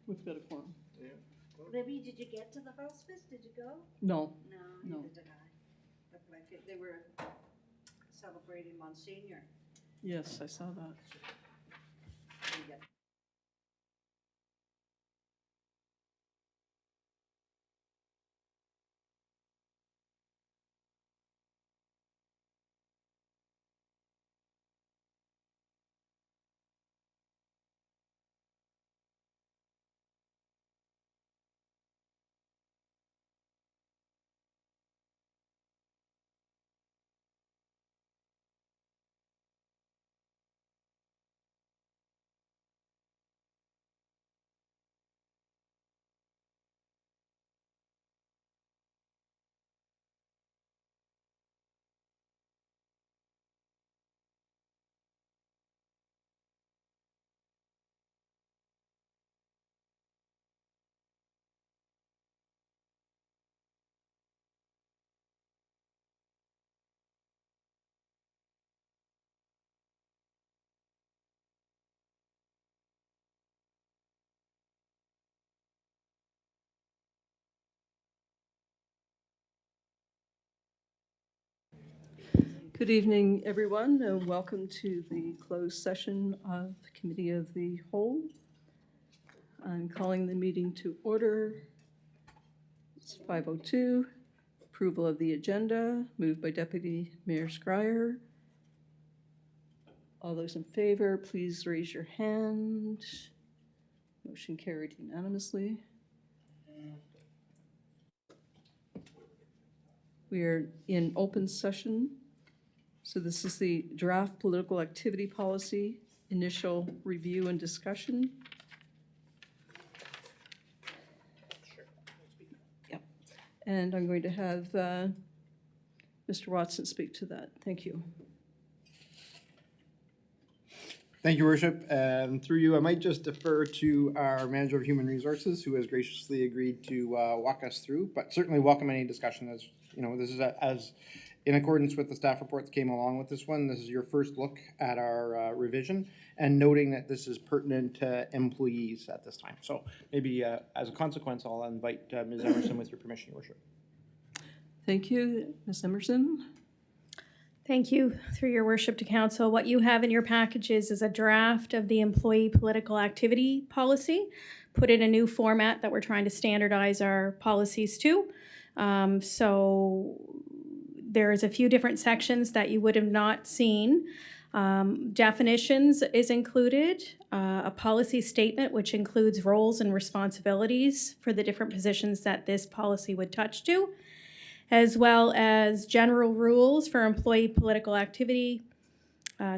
We've got a quorum. Libby, did you get to the hospice? Did you go? No. No, neither did I. But they were celebrating Monsignor. Yes, I saw that. Yeah. Good evening, everyone, and welcome to the closed session of Committee of the Whole. I'm calling the meeting to order. It's 5:02. Approval of the agenda, moved by Deputy Mayor Scryer. All those in favor, please raise your hand. Motion carried unanimously. We are in open session. So this is the draft political activity policy, initial review and discussion. Yep. And I'm going to have Mr. Watson speak to that. Thank you. Thank you, Worship. Through you, I might just defer to our Manager of Human Resources, who has graciously agreed to walk us through, but certainly welcome any discussion. As you know, this is as in accordance with the staff report that came along with this one. This is your first look at our revision, and noting that this is pertinent to employees at this time. So maybe as a consequence, I'll invite Ms. Emerson with your permission, Your Worship. Thank you, Ms. Emerson. Thank you. Through your worship to council, what you have in your packages is a draft of the employee political activity policy, put in a new format that we're trying to standardize our policies to. So there's a few different sections that you would have not seen. Definitions is included, a policy statement which includes roles and responsibilities for the different positions that this policy would touch to, as well as general rules for employee political activity,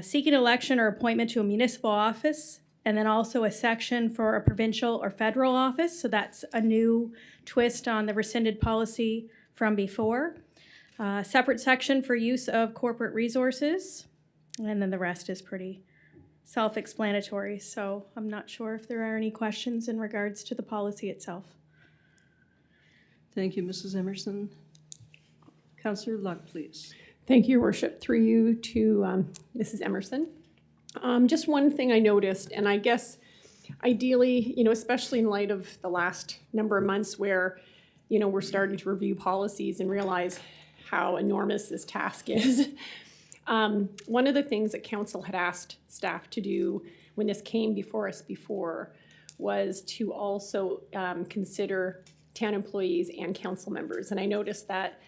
seeking election or appointment to a municipal office, and then also a section for a provincial or federal office. So that's a new twist on the rescinded policy from before. Separate section for use of corporate resources, and then the rest is pretty self-explanatory. So I'm not sure if there are any questions in regards to the policy itself. Thank you, Mrs. Emerson. Councillor Luck, please. Thank you, Your Worship. Through you to Mrs. Emerson. Just one thing I noticed, and I guess ideally, especially in light of the last number of months where, we're starting to review policies and realize how enormous this task is. One of the things that council had asked staff to do when this came before us before was to also consider town employees and council members. And I noticed that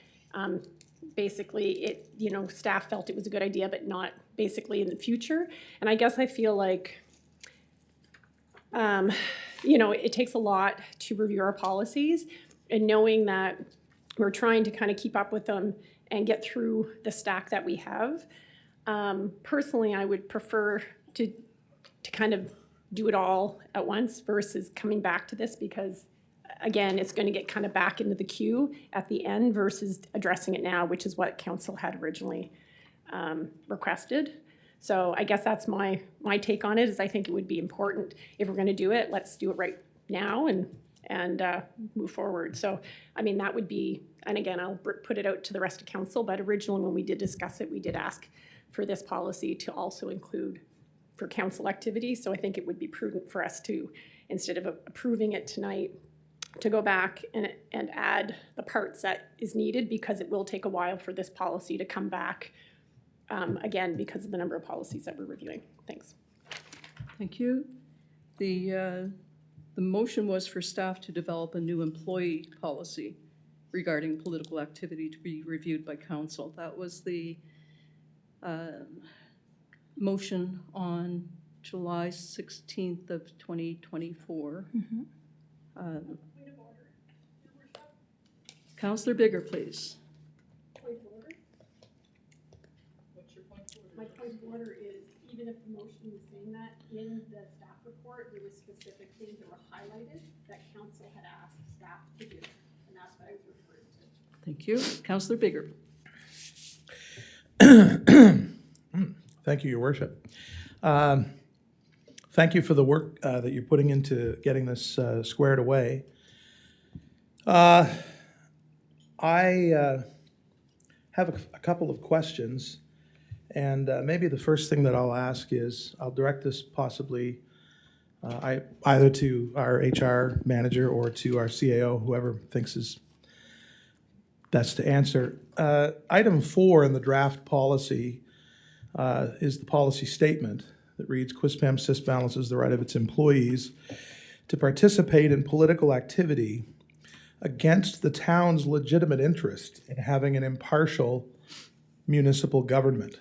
basically staff felt it was a good idea, but not basically in the future. And I guess I feel like, it takes a lot to review our policies, and knowing that we're trying to kind of keep up with them and get through the stack that we have. Personally, I would prefer to kind of do it all at once versus coming back to this, because again, it's going to get kind of back into the queue at the end versus addressing it now, which is what council had originally requested. So I guess that's my take on it, is I think it would be important if we're going to do it, let's do it right now and move forward. So, I mean, that would be, and again, I'll put it out to the rest of council, but originally when we did discuss it, we did ask for this policy to also include for council activity. So I think it would be prudent for us to instead of approving it tonight, to go back and add the parts that is needed, because it will take a while for this policy to come back, again, because of the number of policies that we're reviewing. Thanks. Thank you. The motion was for staff to develop a new employee policy regarding political activity to be reviewed by council. That was the motion on July 16th of 2024. Councillor Bigger, please. Point of order? What's your point of order? My point of order is, even if the motion was saying that, in the staff report, there were specific things that were highlighted that council had asked staff to do, and that's what I was referring to. Thank you. Councillor Bigger. Thank you, Your Worship. Thank you for the work that you're putting into getting this squared away. I have a couple of questions, and maybe the first thing that I'll ask is, I'll direct this possibly either to our HR manager or to our CAO, whoever thinks is best to answer. Item 4 in the draft policy is the policy statement that reads, Quispamsis balances the right of its employees to participate in political activity against the town's legitimate interest in having an impartial municipal government.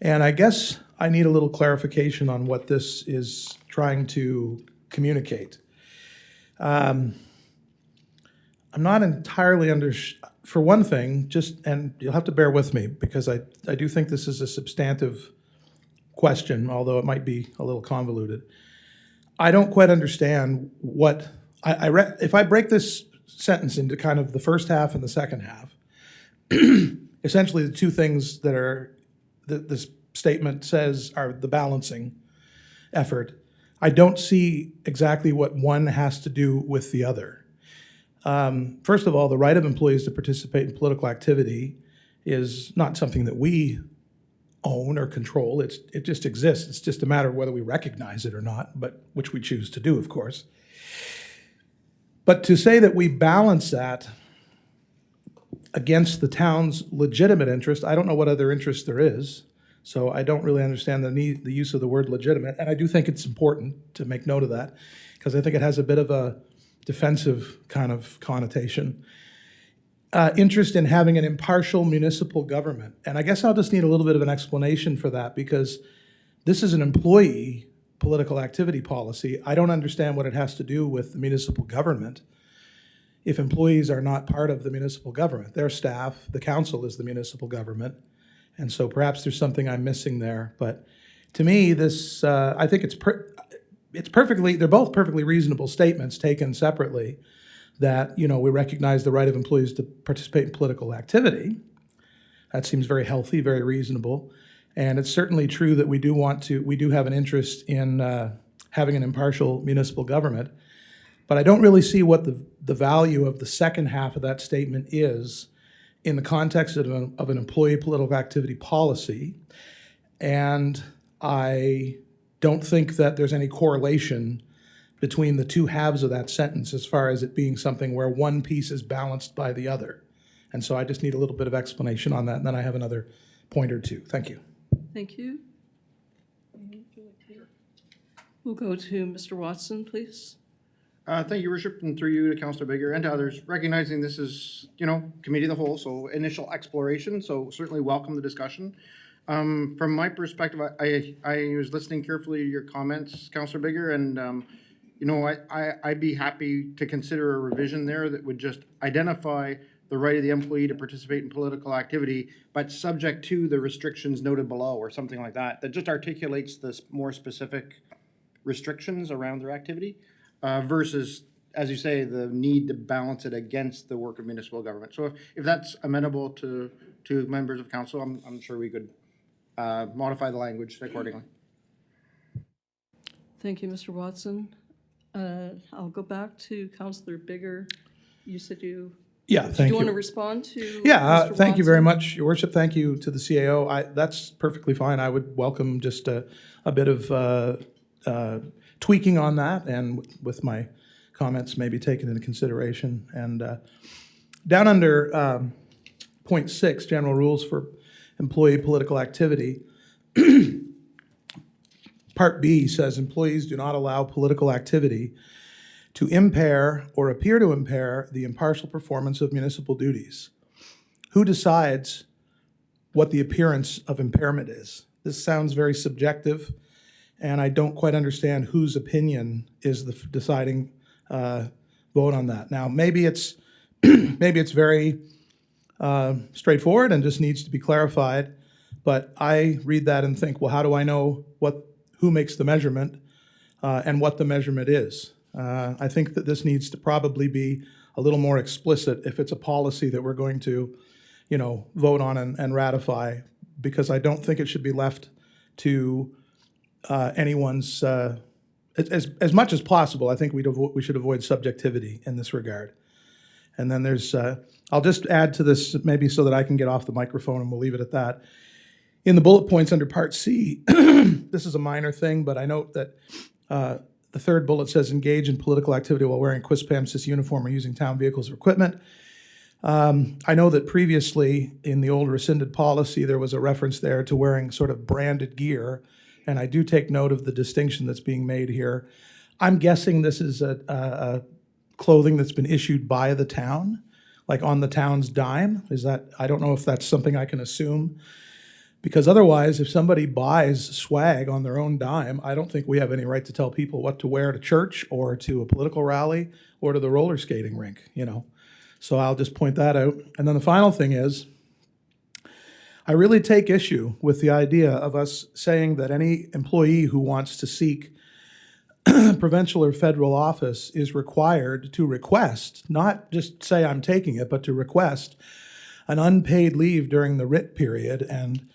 And I guess I need a little clarification on what this is trying to communicate. I'm not entirely for one thing, and you'll have to bear with me, because I do think this is a substantive question, although it might be a little convoluted. I don't quite understand what, if I break this sentence into kind of the first half and the second half, essentially the two things that this statement says are the balancing effort. I don't see exactly what one has to do with the other. First of all, the right of employees to participate in political activity is not something that we own or control. It just exists. It's just a matter of whether we recognize it or not, but which we choose to do, of course. But to say that we balance that against the town's legitimate interest, I don't know what other interest there is. So I don't really understand the use of the word legitimate. And I do think it's important to make note of that, because I think it has a bit of a defensive kind of connotation. Interest in having an impartial municipal government. And I guess I'll just need a little bit of an explanation for that, because this is an employee political activity policy. I don't understand what it has to do with the municipal government if employees are not part of the municipal government. Their staff, the council is the municipal government. And so perhaps there's something I'm missing there. But to me, this, I think it's perfectly, they're both perfectly reasonable statements taken separately, that, you know, we recognize the right of employees to participate in political activity. That seems very healthy, very reasonable. And it's certainly true that we do have an interest in having an impartial municipal government. But I don't really see what the value of the second half of that statement is in the context of an employee political activity policy. And I don't think that there's any correlation between the two halves of that sentence as far as it being something where one piece is balanced by the other. And so I just need a little bit of explanation on that, and then I have another point or two. Thank you. Thank you. We'll go to Mr. Watson, please. Thank you, Your Worship, and through you to Councillor Bigger and to others, recognizing this is, committee of the whole, so initial exploration, so certainly welcome the discussion. From my perspective, I was listening carefully to your comments, Councillor Bigger, and I'd be happy to consider a revision there that would just identify the right of the employee to participate in political activity, but subject to the restrictions noted below, or something like that, that just articulates the more specific restrictions around their activity, versus, as you say, the need to balance it against the work of municipal government. So if that's amenable to members of council, I'm sure we could modify the language accordingly. Thank you, Mr. Watson. I'll go back to Councillor Bigger. You said you... Yeah, thank you. Do you want to respond to Yeah, Mr. thank you very Watson? much, Your Worship. Thank you to the CAO. That's perfectly fine. I would welcome just a bit of tweaking on that, and with my comments maybe taken into consideration. And down under point 6, general rules for employee political activity, Part B says employees do not allow political activity to impair or appear to impair the impartial performance of municipal duties. Who decides what the appearance of impairment is? This sounds very subjective, and I don't quite understand whose opinion is the deciding vote on that. Now, maybe it's maybe it's very straightforward and just needs to be clarified, but I read that and think, well, how do I know who makes the measurement and what the measurement is? I think that this needs to probably be a little more explicit if it's a policy that we're going to, vote on and ratify, because I don't think it should be left to anyone's, as much as possible. I think we should avoid subjectivity in this regard. And then there's, I'll just add to this maybe so that I can get off the microphone, and we'll leave it at that. In the bullet points under Part C, this is a minor thing, but I note that the third bullet says engage in political activity while wearing Quispamsis uniform or using town vehicles or equipment. I know that previously in the old rescinded policy, there was a reference there to wearing sort of branded gear, and I do take note of the distinction that's being made here. I'm guessing this is a clothing that's been issued by the town, like on the town's dime. I don't know if that's something I can assume. Because otherwise, if somebody buys swag on their own dime, I don't think we have any right to tell people what to wear to church or to a political rally or to the roller skating rink, So I'll just point that out. And then the final thing is, I really take issue with the idea of us saying that any employee who wants to seek provincial or federal office is required to request, not just say I'm taking it, but to request an unpaid leave during the writ period. And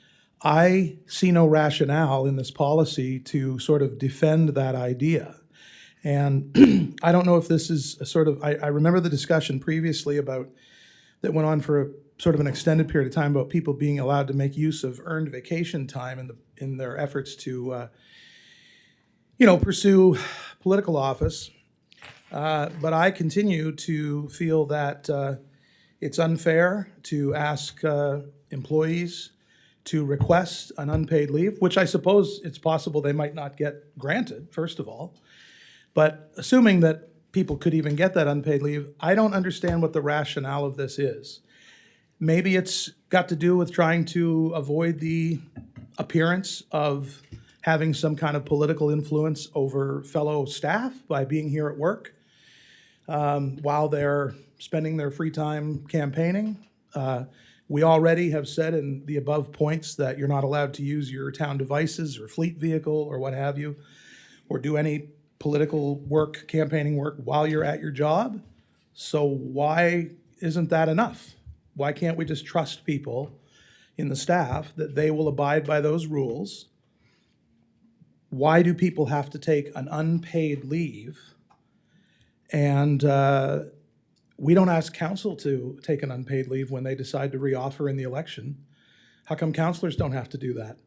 I see no rationale in this policy to sort of defend that idea. And I don't know if this is a sort of, I remember the discussion previously that went on for sort of an extended period of time about people being allowed to make use of earned vacation time in their efforts to, pursue political office. But I continue to feel that it's unfair to ask employees to request an unpaid leave, which I suppose it's possible they might not get granted, first of all. But assuming that people could even get that unpaid leave, I don't understand what the rationale of this is. Maybe it's got to do with trying to avoid the appearance of having some kind of political influence over fellow staff by being here at work while they're spending their free time campaigning. We already have said in the above points that you're not allowed to use your town devices or fleet vehicle or what have you, or do any political work, campaigning work while you're at your job. So why isn't that enough? Why can't we just trust people in the staff that they will abide by those rules? Why do people have to take an unpaid leave? And we don't ask council to take an unpaid leave when they decide to reoffer in the election. How come councillors don't have to do that?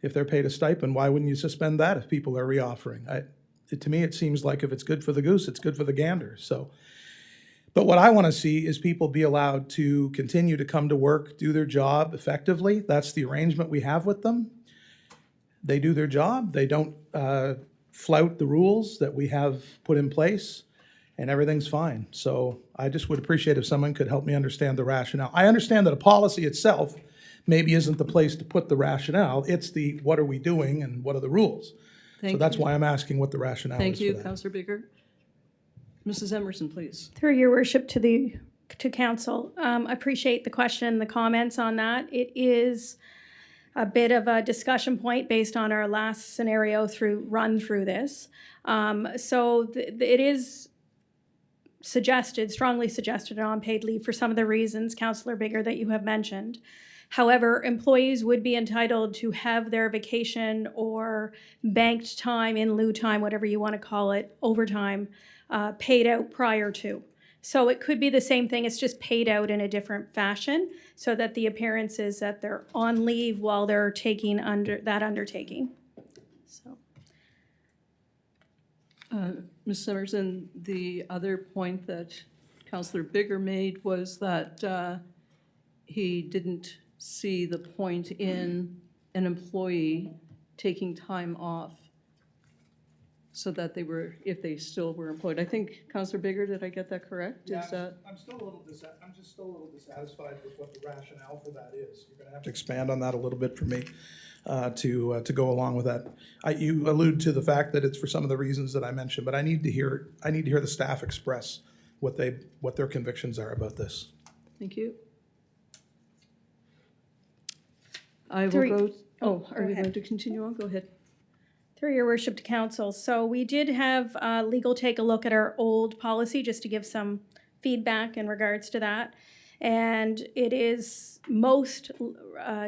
If they're paid a stipend, why wouldn't you suspend that if people are reoffering? To me, it seems like if it's good for the goose, it's good for the gander. But what I want to see is people be allowed to continue to come to work, do their job effectively. That's the arrangement we have with them. They do their job. They don't flout the rules that we have put in place, and everything's fine. So I just would appreciate if someone could help me understand the rationale. I understand that a policy itself maybe isn't the place to put the rationale. It's the what are we doing and what are the rules. So that's why I'm asking what the rationale is. Thank you, for that. Councillor Baker. Mrs. Emerson, please. Through your worship to council, I appreciate the question, the comments on that. It is a bit of a discussion point based on our last scenario run through this. It is strongly suggested on unpaid leave for some of the reasons, Councillor Bigger, that you have mentioned. However, employees would be entitled to have their vacation or banked time, in lieu time, whatever you want to call it, overtime, paid out prior to. So it could be the same thing, it's just paid out in a different fashion so that the appearance is that they're on leave while they're taking that undertaking. So. Ms. Simmerson, the other point that Councillor Bigger made was that he didn't see the point in an employee taking time off so that they were, if they still were employed. I think, Councillor Bigger, did I get that correct? Is that? I'm just still a little dissatisfied with what the rationale for that is. You're gonna have to expand on that a little bit for me, to go along with that. You allude to the fact that it's for some of the reasons that I mentioned, but I need to hear the staff express what their convictions are about this. Thank you. I will Three. go, oh, are go you ahead. going to continue on? Go ahead. Through your worship to council. So we did have legal take a look at our old policy just to give some feedback in regards to that. And it is, most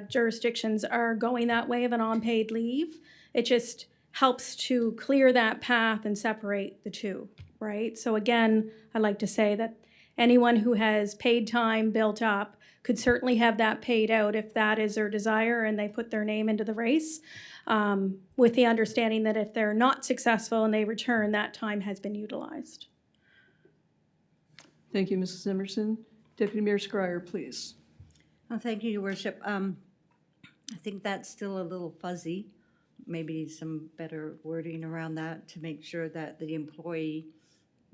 jurisdictions are going that way of an unpaid leave. It just helps to clear that path and separate the two, right? So again, I like to say that anyone who has paid time built up could certainly have that paid out if that is their desire and they put their name into the race, with the understanding that if they're not successful and they return, that time has been utilized. Thank you, Mrs. Emerson. Deputy Mayor Scryer, please. Oh, thank you, Your Worship. I think that's still a little fuzzy. Maybe some better wording around that to make sure that the employee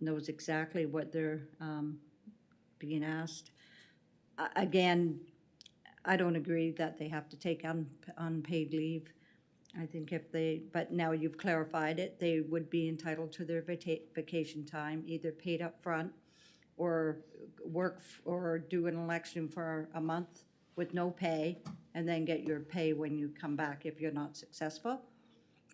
knows exactly what they're being asked. Again, I don't agree that they have to take unpaid leave. I think if they, but now you've clarified it, they would be entitled to their vacation time, either paid up front or work or do an election for a month with no pay, and then get your pay when you come back if you're not successful.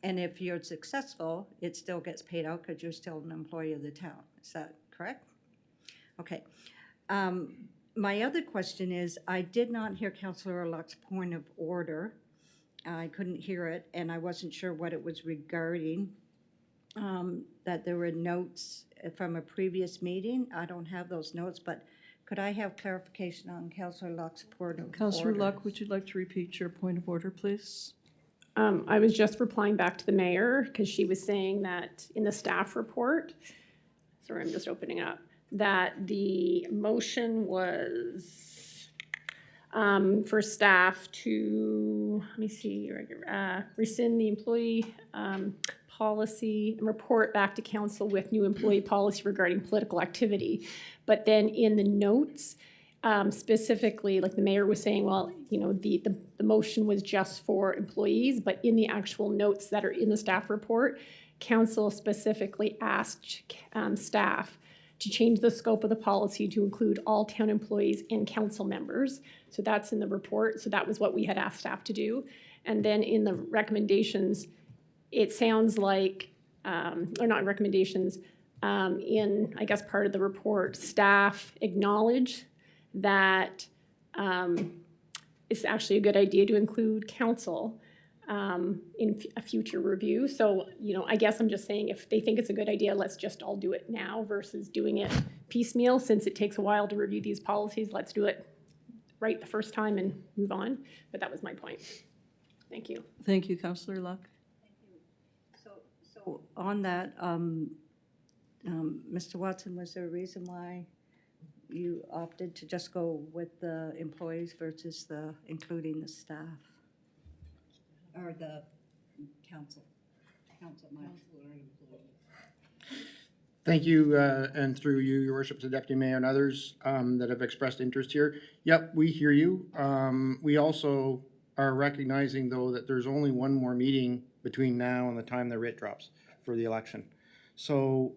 And if you're successful, it still gets paid out because you're still an employee of the town. Is that correct? Okay. My other question is, I did not hear Councillor Luck's point of order. I couldn't hear it, and I wasn't sure what it was regarding. That there were notes from a previous meeting. I don't have those notes, but could I have clarification on Councillor Luck's point of order? Councillor Luck, would you like to repeat your point of order, please? I was just replying back to the mayor because she was saying that in the staff report, sorry, I'm just opening up, that the motion was for staff to, let me see, rescind the employee policy and report back to council with new employee policy regarding political activity. But then in the notes, specifically, like the mayor was saying, well, you know, the motion was just for employees, but in the actual notes that are in the staff report, council specifically asked staff to change the scope of the policy to include all town employees and council members. So that's in the report. So that was what we had asked staff to do. And then in the recommendations, it sounds like, or not recommendations, in, I guess, part of the report, staff acknowledge that it's actually a good idea to include council in a future review. So, you know, I guess I'm just saying if they think it's a good idea, let's just all do it now versus doing it piecemeal. Since it takes a while to review these policies, let's do it right the first time and move on. But that was my point. Thank you. Thank you, Councillor Luck. So on that, Mr. Watson, was there a reason why you opted to just go with the employees versus including the staff? Or the council? Thank you, and through you, Your Worship, to Deputy Mayor and others that have expressed interest here. Yep, we hear you. We also are recognizing, though, that there's only one more meeting between now and the time the writ drops for the election. So,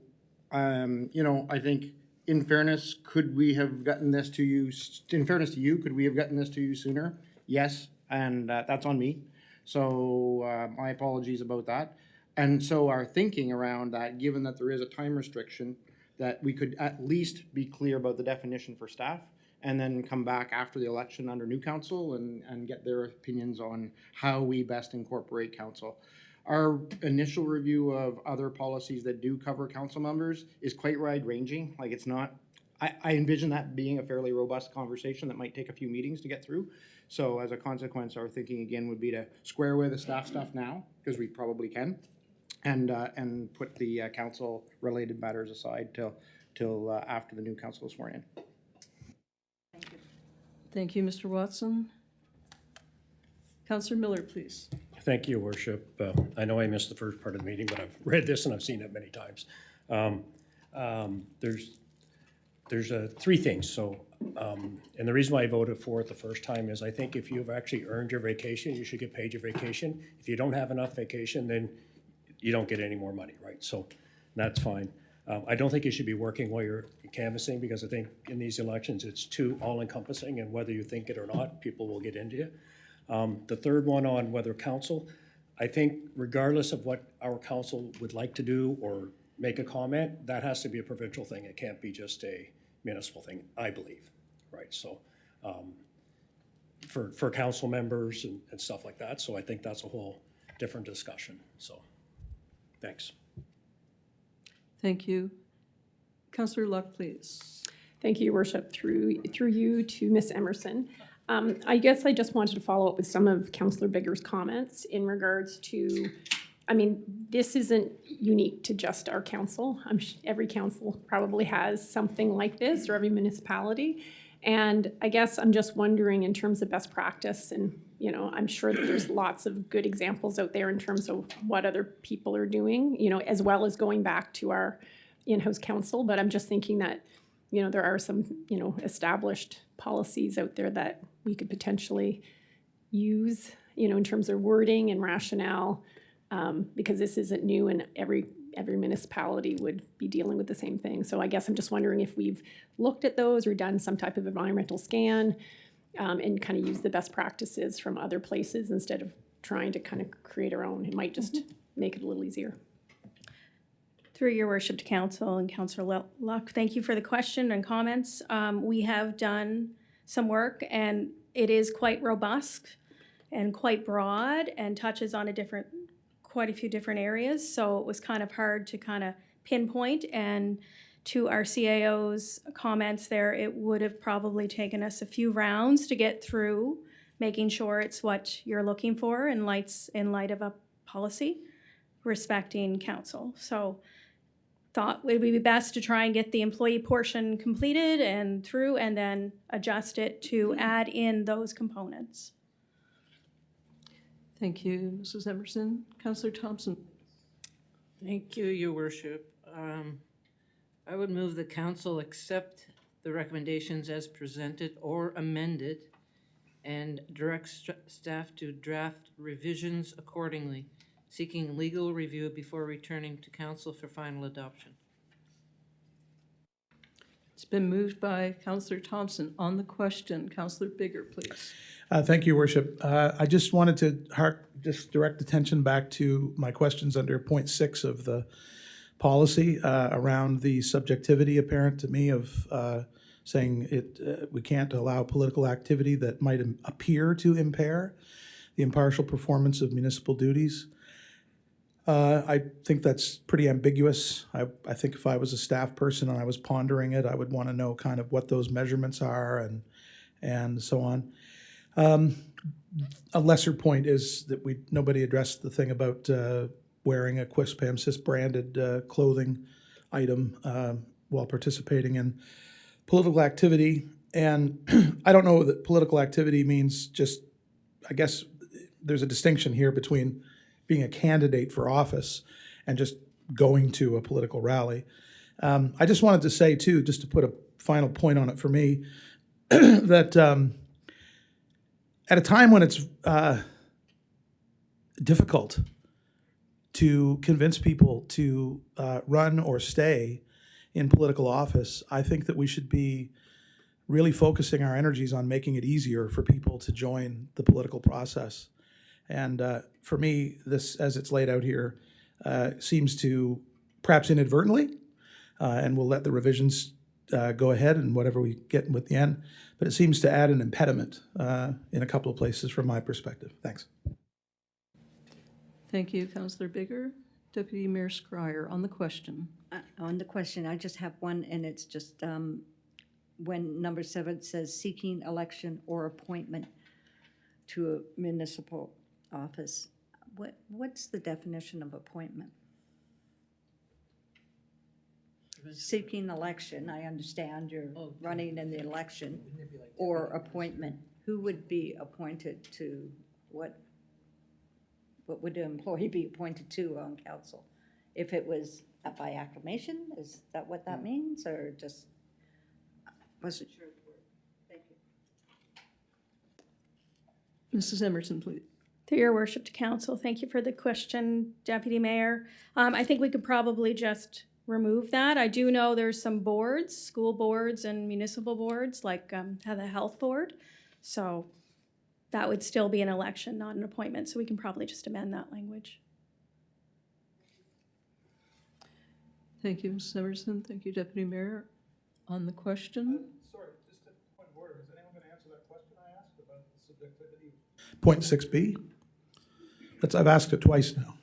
you know, I think in fairness, could we have gotten this to you, in fairness to you, could we have gotten this to you sooner? Yes, and that's on me. So my apologies about that. And so our thinking around that, given that there is a time restriction, that we could at least be clear about the definition for staff and then come back after the election under new council and get their opinions on how we best incorporate council. Our initial review of other policies that do cover council members is quite wide-ranging. Like, it's not, I envision that being a fairly robust conversation that might take a few meetings to get through. So as a consequence, our thinking again would be to square away the staff stuff now, because we probably can, and put the council-related matters aside till after the new council is sworn in. Thank you, Mr. Watson. Councillor Miller, please. Thank you, Your Worship. I know I missed the first part of the meeting, but I've read this and I've seen it many times. There's three things. So, and the reason why I voted for it the first time is I think if you've actually earned your vacation, you should get paid your vacation. If you don't have enough vacation, then you don't get any more money, right? So that's fine. I don't think you should be working while you're canvassing, because I think in these elections, it's too all-encompassing, and whether you think it or not, people will get into you. The third one on whether council, I think regardless of what our council would like to do or make a comment, that has to be a provincial thing. It can't be just a municipal thing, I believe, right? So for council members and stuff like that. So I think that's a whole different discussion. So thanks. Thank you. Councillor Luck, please. Thank you, Your Worship. Through you to Ms. Emerson. I guess I just wanted to follow up with some of Councillor Bigger's comments in regards to, I mean, this isn't unique to just our council. Every council probably has something like this, or every municipality. And I guess I'm just wondering in terms of best practice, and you know, I'm sure that there's lots of good examples out there in terms of what other people are doing, you know, as well as going back to our in-house council. But I'm just thinking that, you know, there are some, you know, established policies out there that we could potentially use, you know, in terms of wording and rationale, because this isn't new and every municipality would be dealing with the same thing. So I guess I'm just wondering if we've looked at those or done some type of environmental scan and kind of use the best practices from other places instead of trying to kind of create our own. It might just make it a little easier. Through your worship to council and Councillor Luck, thank you for the question and comments. We have done some work and it is quite robust and quite broad and touches on quite a few different areas. So it was kind of hard to kind of pinpoint, and to our CAO's comments there, it would have probably taken us a few rounds to get through making sure it's what you're looking for in light of a policy respecting council. So thought it would be best to try and get the employee portion completed and through, and then adjust it to add in those components. Thank you, Mrs. Emerson. Councillor Thompson. Thank you, Your Worship. I would move the council accept the recommendations as presented or amended and direct staff to draft revisions accordingly, seeking legal review before returning to council for final adoption. It's been moved by Councillor Thompson. On the question, Councillor Bigger, please. Thank you, Your Worship. I just wanted to just direct attention back to my questions under point 6 of the policy around the subjectivity apparent to me of saying we can't allow political activity that might appear to impair the impartial performance of municipal duties. I think that's pretty ambiguous. I think if I was a staff person and I was pondering it, I would want to know kind of what those measurements are and so on. A lesser point is that nobody addressed the thing about wearing a Quispamsis branded clothing item while participating in political activity. And I don't know that political activity means just, I guess there's a distinction here between being a candidate for office and just going to a political rally. I just wanted to say too, just to put a final point on it for me, that at a time when it's difficult to convince people to run or stay in political office, I think that we should be really focusing our energies on making it easier for people to join the political process. And for me, this, as it's laid out here, seems to, perhaps inadvertently, and we'll let the revisions go ahead and whatever we get with the end, but it seems to add an impediment in a couple of places from my perspective. Thanks. Thank you, Councillor Bigger. Deputy Mayor Scryer, on the question. On the question, I just have one, and it's just when number 7 says seeking election or appointment to a municipal office. What's the definition of appointment? seeking election, I understand you're Oh, running in the election, or appointment, who would be appointed to what would the employee be appointed to on council? If it was by acclamation, is that what that means, or just, wasn't sure the word. Thank you. Mrs. Emerson, please. Through your worship to council, thank you for the question, Deputy Mayor. I think we could probably just remove that. I do know there's some boards, school boards and municipal boards, like the health board. So that would still be an election, not an appointment. So we can probably just amend that language. Thank you, Mrs. Emerson. Thank you, Deputy Mayor. On the question, Sorry, just a point of order. Is anyone going to answer that question I asked about the subjectivity? Point 6B? I've asked it twice now.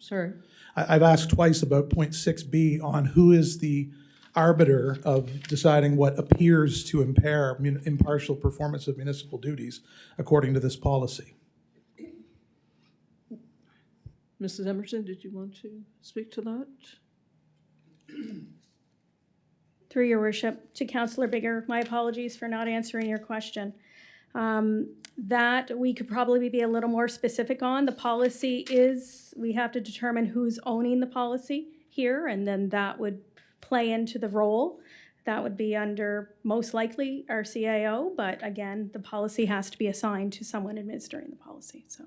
sorry. I've asked twice about point 6B on who is the arbiter of deciding what appears to impair impartial performance of municipal duties according to this policy. Mrs. Emerson, did you want to speak to that? Through your worship to Councillor Bigger, my apologies for not answering your question. That we could probably be a little more specific on. The policy is, we have to determine who's owning the policy here, and then that would play into the role. That would be under, most likely, our CAO, but again, the policy has to be assigned to someone administering the policy, so.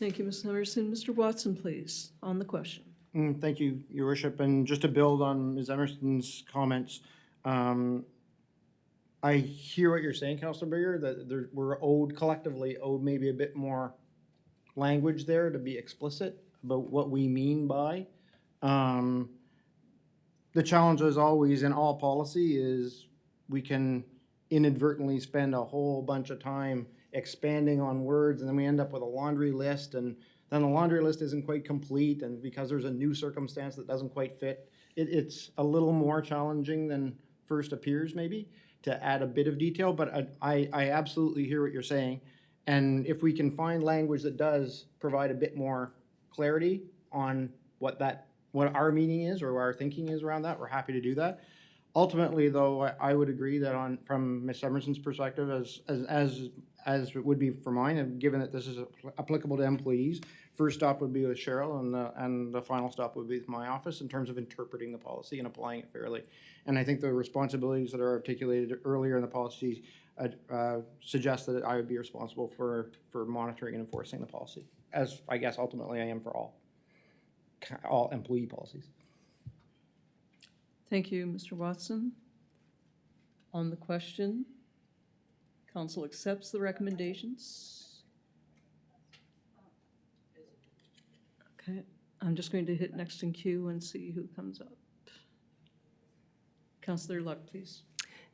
Thank you, Mrs. Emerson. Mr. Watson, please, on the question. Thank you, Your Worship. And just to build on Ms. Emerson's comments, I hear what you're saying, Councillor Bigger, that we're collectively owed maybe a bit more language there to be explicit about what we mean by. The challenge, as always, in all policy is we can inadvertently spend a whole bunch of time expanding on words, and then we end up with a laundry list, and then the laundry list isn't quite complete, and because there's a new circumstance that doesn't quite fit, it's a little more challenging than first appears, maybe, to add a bit of detail, but I absolutely hear what you're saying. And if we can find language that does provide a bit more clarity on what our meaning is or what our thinking is around that, we're happy to do that. Ultimately, though, I would agree that from Ms. Emerson's perspective, as it would be for mine, and given that this is applicable to employees, first stop would be with Cheryl, and the final stop would be with my office in terms of interpreting the policy and applying it fairly. And I think the responsibilities that are articulated earlier in the policy suggest that I would be responsible for monitoring and enforcing the policy, as I guess ultimately I am for all employee policies. Thank you, Mr. Watson. On the question, council accepts the recommendations. Okay, I'm just going to hit next in queue and see who comes up. Councillor Luck, please.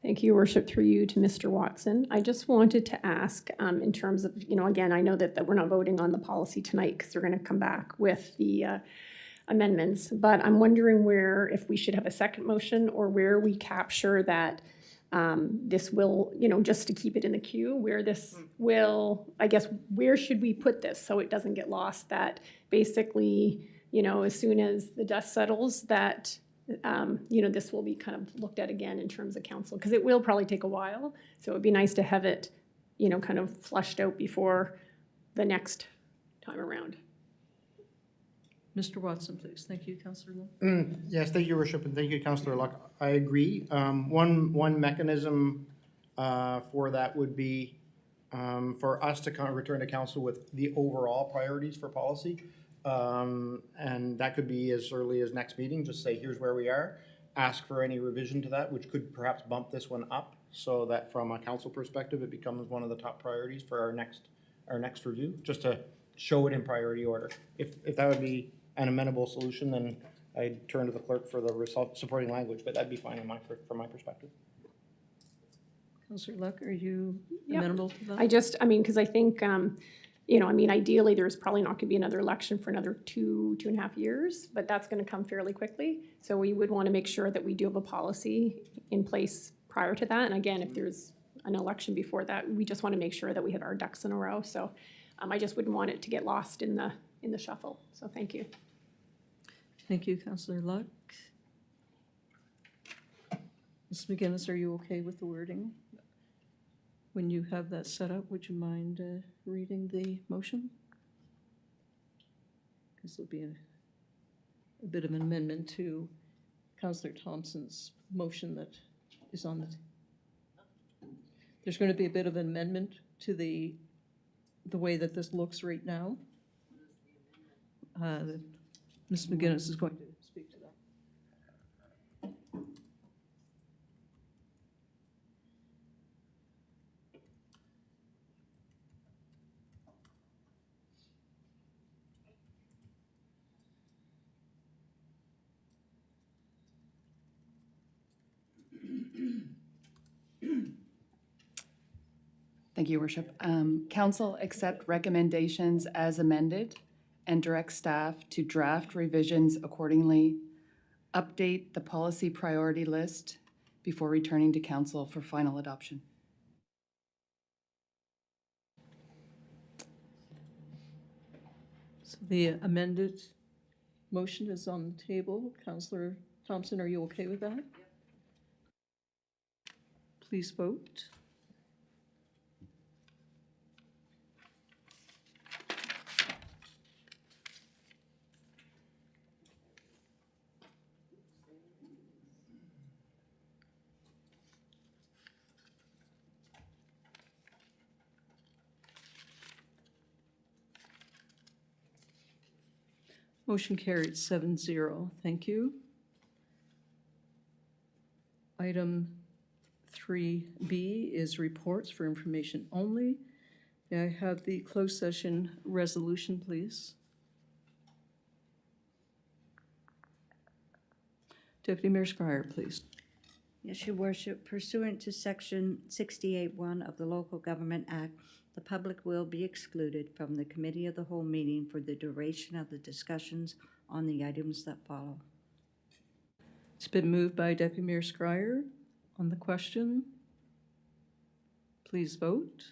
Thank you, Your Worship, through you to Mr. Watson. I just wanted to ask in terms of, again, I know that we're not voting on the policy tonight because we're going to come back with the amendments, but I'm wondering if we should have a second motion or where we capture that this will, just to keep it in the queue, where this will, I guess, where should we put this so it doesn't get lost, that basically, as soon as the dust settles, that this will be kind of looked at again in terms of council, because it will probably take a while. So it would be nice to have it, kind of flushed out before the next time around. Mr. Watson, please. Thank you, Councillor Luck. Yes, thank you, Your Worship, and thank you, Councillor Luck. I agree. One mechanism for that would be for us to kind of return to council with the overall priorities for policy. And that could be as early as next meeting, just say, here's where we are. Ask for any revision to that, which could perhaps bump this one up so that from a council perspective, it becomes one of the top priorities for our next review, just to show it in priority order. If that would be an amenable solution, then I'd turn to the clerk for the supporting language, but that'd be fine from my perspective. Councillor Luck, are you Yep. amenable to that? Because I think, ideally, there's probably not going to be another election for another two and a half years, but that's going to come fairly quickly. So we would want to make sure that we do have a policy in place prior to that. And again, if there's an election before that, we just want to make sure that we have our ducks in a row. So I just wouldn't want it to get lost in the shuffle. So thank you. Thank you, Councillor Luck. Ms. McGinnis, are you okay with the wording? When you have that set up, would you mind reading the motion? Because there'll be a bit of an amendment to Councillor Thompson's motion that is on the, there's going to be a bit of an amendment to the way that this looks right now. Ms. McGinnis is going to speak to that. Thank you, Your Worship. Council accept recommendations as amended and direct staff to draft revisions accordingly, update the policy priority list before returning to council for final adoption. So the amended motion is on the table. Councillor Thompson, are you okay with that? Please vote. Motion carried 7-0. Thank you. Item 3B is reports for information only. May I have the closed session resolution, please? Deputy Mayor Scrier, please. Yes, Your Worship, pursuant to Section 68(1) of the Local Government Act, the public will be excluded from the Committee of the Whole meeting for the duration of the discussions on the items that follow. It's been moved by Deputy Mayor Scrier on the question. Please vote.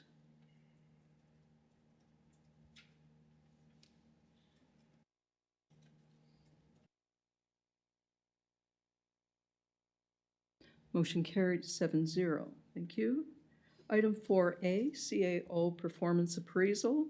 Motion carried 7-0. Thank you. Item 4A, CAO Performance Appraisal.